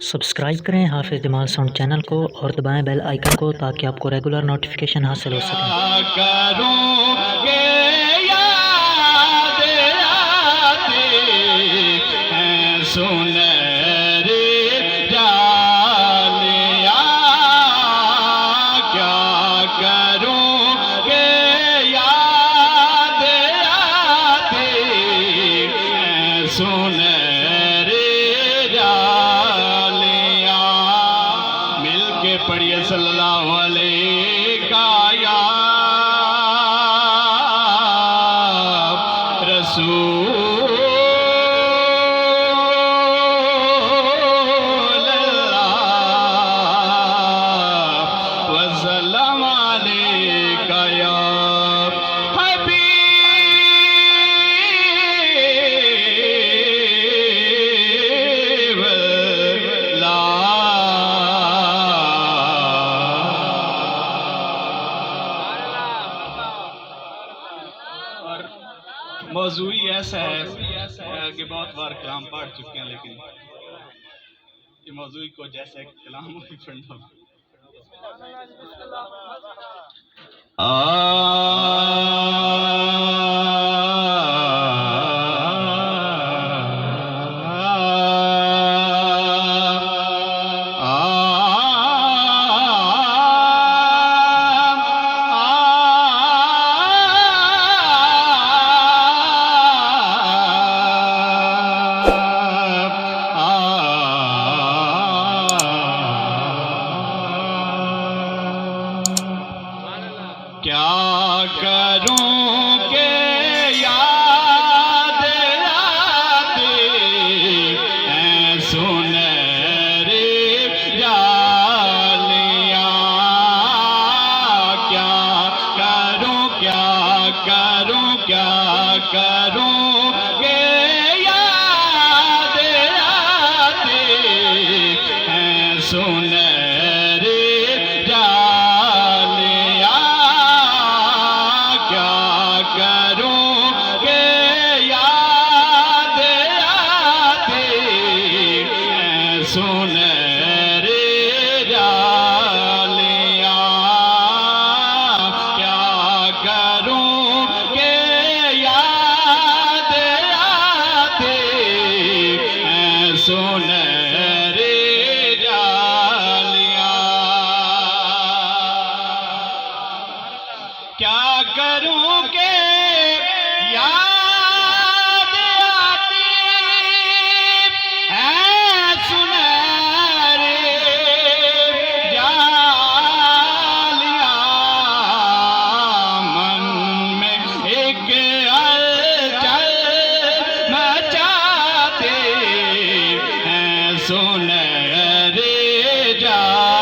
Subscribe करें हाफिज़ Jamal sound channel को और दबाएं बेल आइकन को ताकि आपको रेगुलर नोटिफिकेशन हासिल हो सके। पढ़िए सल्लल्लाहु अलैहि या रसूल अल्लाह वसल्लम अलैका या हबीब अल्लाह। मौजू ही ऐसा है कि बहुत बार कलाम पढ़ चुके हैं, लेकिन ये मौजू को जैसे कलाम ही पढ़ना। क्या करूं के याद आती हैं सुनहरी जालियां। क्या करूं के याद आती हैं सुनहरी सुनहरी जालियां। क्या करूं के याद आती हैं सुनहरी जालियां। क्या करूं के याद आती है सुनहरी जालियां। मन में एक हलचल मचाती हैं सुनहरी जालियां।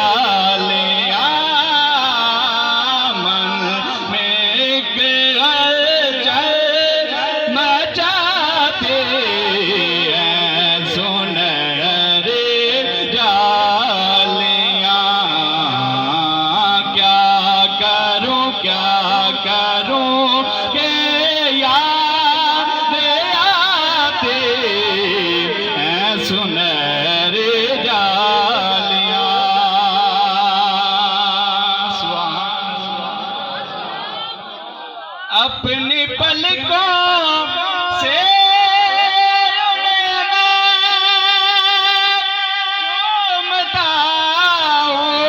क्या करूं के याद आती हैं सुनहरी जालियां। अपनी पलकों से चूमता हूँ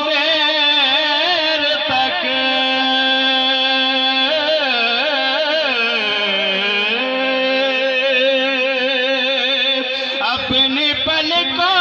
देर तक। अपनी पलकों